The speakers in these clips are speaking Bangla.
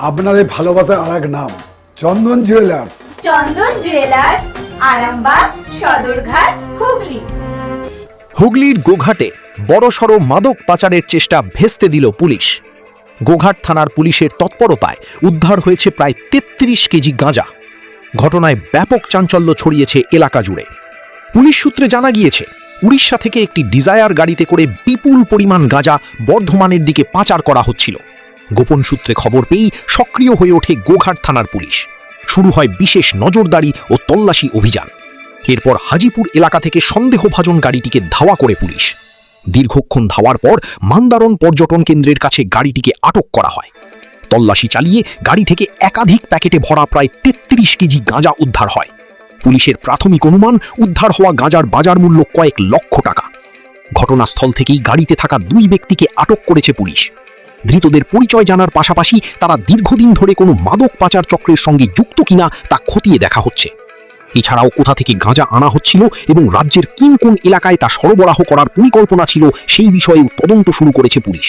আপনাদের ভালোবাসার আরেক নাম চন্দন জুয়েলার্স। চন্দন জুয়েলার্স, আরামবাগ, সদরঘাট, হুগলি। হুগলির গোঘাটে বড়সড় মাদক পাচারের চেষ্টা ভেস্তে দিল পুলিশ। গোঘাট থানার পুলিশের তৎপরতায় উদ্ধার হয়েছে প্রায় ৩৩ কেজি গাঁজা। ঘটনায় ব্যাপক চাঞ্চল্য ছড়িয়েছে এলাকা জুড়ে। পুলিশ সূত্রে জানা গিয়েছে, উড়িষ্যা থেকে একটি ডিজায়ার গাড়িতে করে বিপুল পরিমাণ গাঁজা বর্ধমানের দিকে পাচার করা হচ্ছিল। গোপন সূত্রে খবর পেয়েই সক্রিয় হয়ে ওঠে গোঘাট থানার পুলিশ। শুরু হয় বিশেষ নজরদারি ও তল্লাশি অভিযান। এরপর হাজিপুর এলাকা থেকে সন্দেহভাজন গাড়িটিকে ধাওয়া করে পুলিশ। দীর্ঘক্ষণ ধাওয়ার পর মান্দারণ পর্যটন কেন্দ্রের কাছে গাড়িটিকে আটক করা হয়। তল্লাশি চালিয়ে গাড়ি থেকে একাধিক প্যাকেটে ভরা প্রায় ৩৩ কেজি গাঁজা উদ্ধার হয়। পুলিশের প্রাথমিক অনুমান, উদ্ধার হওয়া গাঁজার বাজার মূল্য কয়েক লক্ষ টাকা। ঘটনাস্থল থেকেই গাড়িতে থাকা 2 ব্যক্তিকে আটক করেছে পুলিশ। ধৃতদের পরিচয় জানার পাশাপাশি তারা দীর্ঘদিন ধরে কোনো মাদক পাচার চক্রের সঙ্গে যুক্ত কিনা তা খতিয়ে দেখা হচ্ছে। এছাড়াও কোথা থেকে গাঁজা আনা হচ্ছিল এবং রাজ্যের কোন এলাকায় তা সরবরাহ করার পরিকল্পনা ছিল সেই বিষয়েও তদন্ত শুরু করেছে পুলিশ।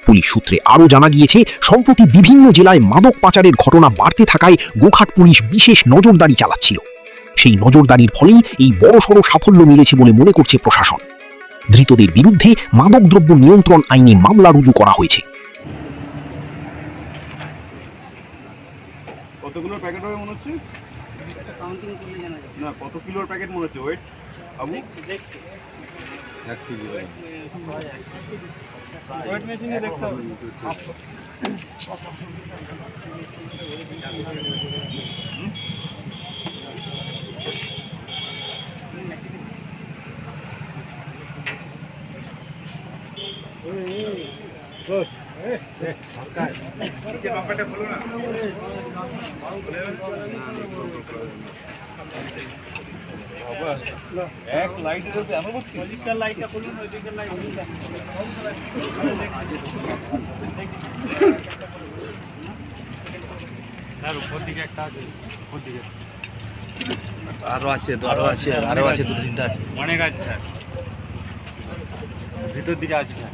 পুলিশ সূত্রে আরও জানা গিয়েছে, সম্প্রতি বিভিন্ন জেলায় মাদক পাচারের ঘটনা বাড়তে থাকায় গোঘাট পুলিশ বিশেষ নজরদারি চালাচ্ছিল। সেই নজরদারির ফলেই এই বড়সড় সাফল্য মিলেছে বলে মনে করছে প্রশাসন। ধৃতদের বিরুদ্ধে মাদকদ্রব্য নিয়ন্ত্রণ আইনে মামলা রুজু করা হয়েছে। কতগুলো প্যাকেট হবে মনে হচ্ছে? কাউন্টিং করলে জানা যাবে। না, কত কিলোর প্যাকেট মনে হচ্ছে? ওয়েট আবু দেখছি 1 কেজি। ওয়েট মেশিনে দেখতে হবে। এক লাইটের উপরে এত ভর্তি? ওইদিককার লাইটটা খুলুন, ওইদিকের লাইট স্যার উপর দিকে একটা আছে, উপর দিকে আরো আছে, আরো আছে, 2-3টা আছে। অনেক আছে স্যার, ভিতর দিকে আছে স্যার।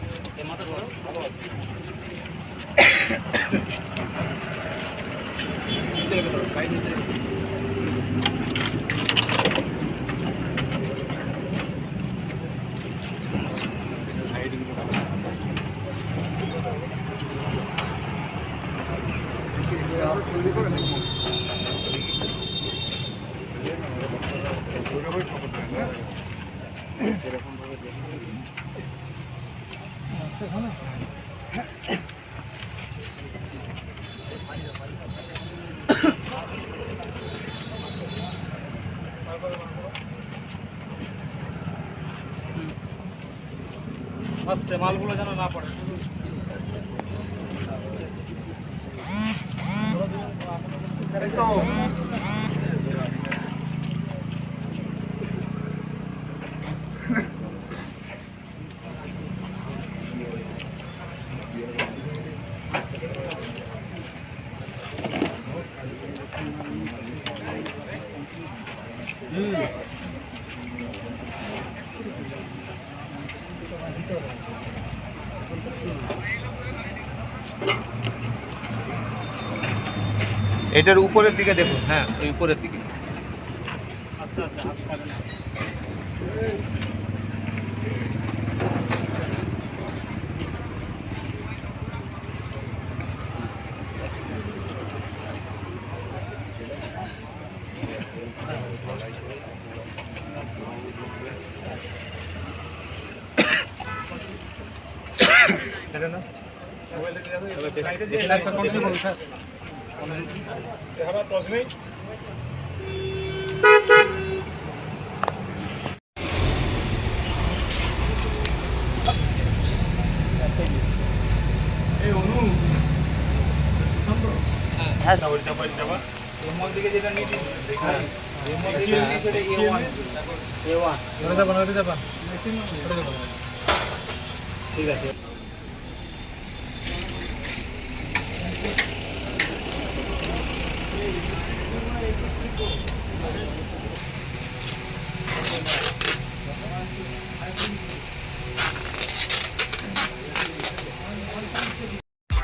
আস্তে, মালগুলো যেন না পড়ে। এটার উপরের দিকে দেখুন, হ্যাঁ এই উপরের দিকে। আচ্ছা আচ্ছা, হ্যাঁ সবাই চাপা এর দিকে যেটা নিয়ে হ্যাঁ এর মধ্যে যেটা নিয়ে সেটা A1 ঠিক আছে।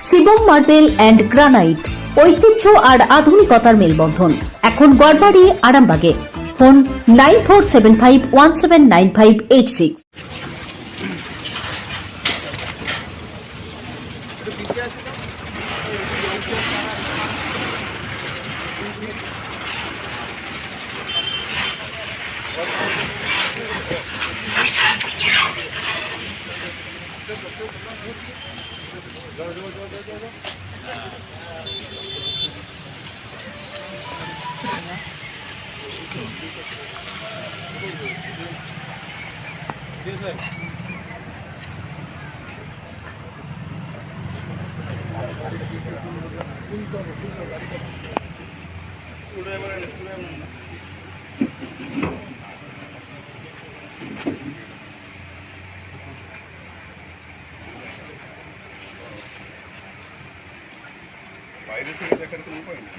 শিবম মার্বেল অ্যান্ড গ্রানাইট ঐতিহ্য আর আধুনিকতার মেলবন্ধন এখন গড়বাড়ি আরামবাগে। ফোন 9475179586। বাইরে থেকে দেখার কোনো উপায় নেই।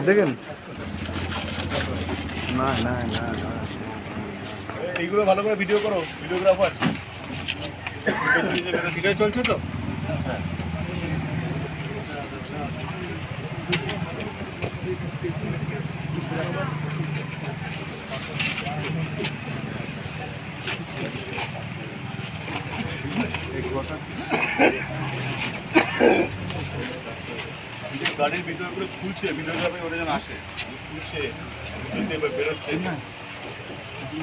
দেখেন না না না না এইগুলো ভালো করে ভিডিও করো, ভিডিওগ্রাফার। ভিডিও চলছে তো? গাড়ির ভিতরগুলো খুলছে, ভিডিওগ্রাফে ওরা যেন আসে, খুলছে, ভিতর দিয়ে বেরোচ্ছে,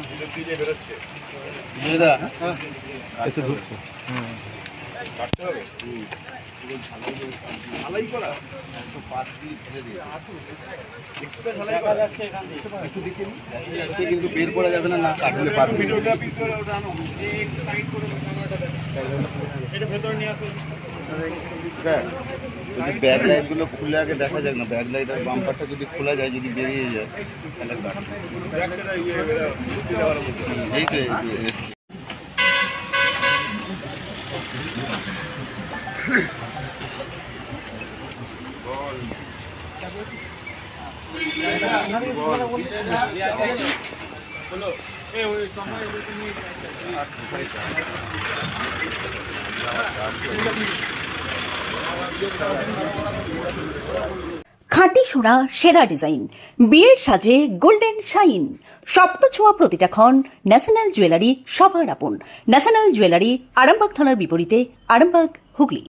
ভিতর দিয়ে বেরোচ্ছে। কাটতে হবে ঢালাই করা, কিন্তু বের করা যাবে না, না কাটলে পারবে। ভিডিওগ্রাফি করে ওটা আনো, একটু সাইড করে এটা ভেতরে নিয়ে আসো। স্যার যদি ব্যাক লাইটগুলো খুলে আগে দেখা যাক না, ব্যাক লাইট আর বাম্পারটা যদি খোলা যায়, যদি বেরিয়ে যায় তাহলে এই তো এসছে। খাঁটি সোনা, সেরা ডিজাইন, বিয়ের সাজে গোল্ডেন শাইন। স্বপ্ন ছোঁয়া প্রতিটা ক্ষণ ন্যাশনাল জুয়েলারি সবার আপন। ন্যাশনাল জুয়েলারি আরামবাগ থানার বিপরীতে, আরামবাগ, হুগলি।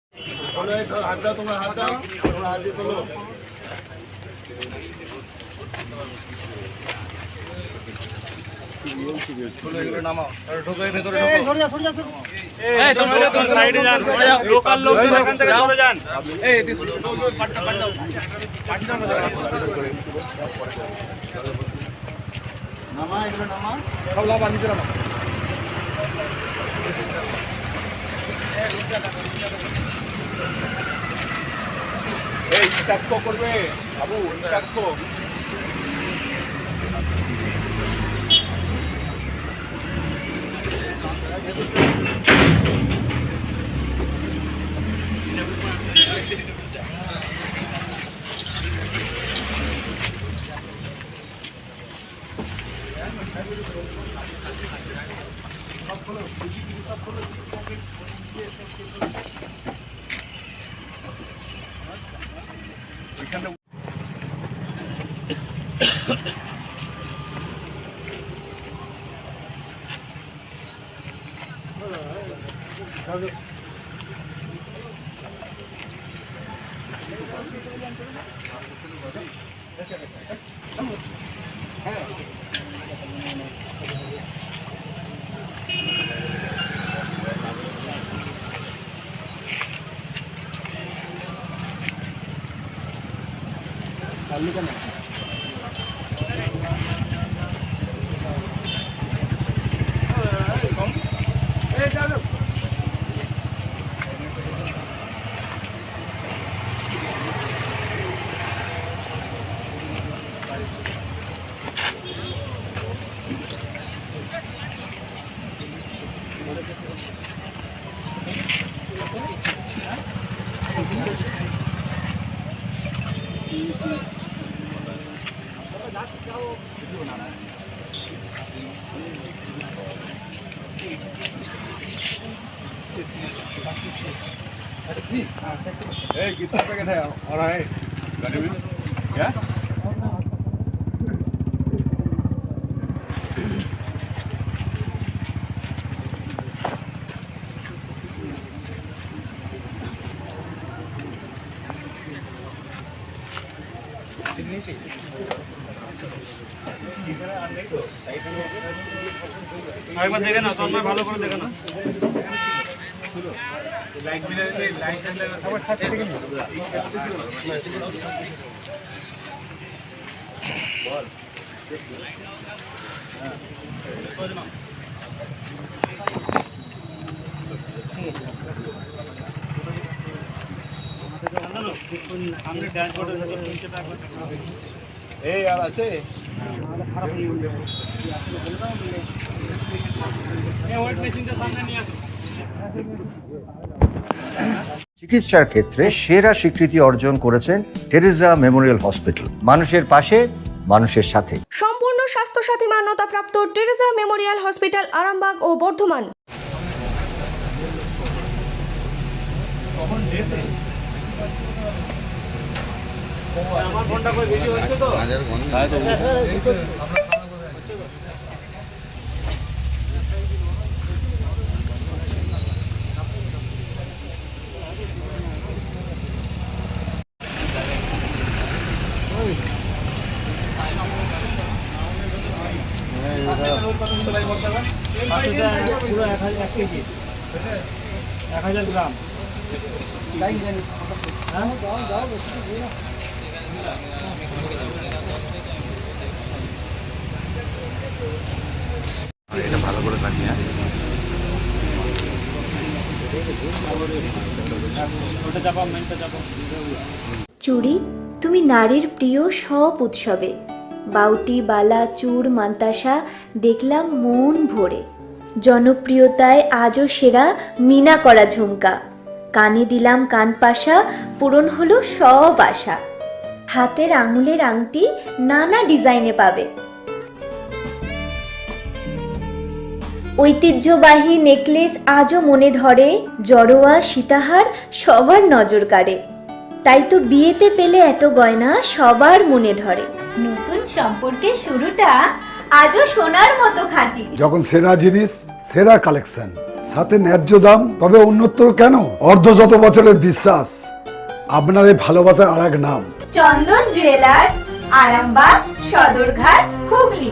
এই সাক্ষ্য করবে বাবু, সাক্ষ্য। Hey, कितना पैकेट है और है गाड़ी में क्या একবার দেখে না তোমরা ভালো করে দেখে না লাইট মিলে লাইট থাকলে আবার সাথে থেকে বল সামনে ড্যাশবোর্ডে নিচে থাকবে এই আর আছে খারাপ নিয়ে উঠবে ওয়েট মেশিনটা সামনে নিয়ে আসো চিকিৎসার ক্ষেত্রে সেরা স্বীকৃতি অর্জন করেছেন টেরেজা মেমোরিয়াল হসপিটাল। মানুষের পাশে, মানুষের সাথে। সম্পূর্ণ স্বাস্থ্যসাথী মান্যতাপ্রাপ্ত টেরেজা মেমোরিয়াল হসপিটাল আরামবাগ ও বর্ধমান। আমার ফোনটা করে ভিডিও হচ্ছে তো পুরো 1 কেজি 1000 গ্রাম এটা ভালো করে কাটিয়ে ওটা চাপাও মেনটা চাপাও চুড়ি তুমি নারীর প্রিয় সব উৎসবে, বাউটি বালা চূড় মান্তাসা দেখলাম মন ভরে। জনপ্রিয়তায় আজও সেরা মিনা করা ঝুমকা, কানে দিলাম কানপাশা, পূরণ হলো সব আশা। হাতের আঙুলের আংটি নানা ডিজাইনে পাবে, ঐতিহ্যবাহী নেকলেস আজও মনে ধরে, জড়োয়া সীতাহার সবার নজর কাড়ে। তাই তো বিয়েতে পেলে এত গয়না সবার মনে ধরে। নতুন সম্পর্কের শুরুটা আজও সোনার মতো খাঁটি। যখন সেরা জিনিস, সেরা কালেকশন, সাথে ন্যায্য দাম, তবে উন্নতর কেন? অর্ধশত বছরের বিশ্বাস, আপনাদের ভালোবাসার আর এক নাম চন্দন জুয়েলার্স, আরামবাগ, সদরঘাট, হুগলি।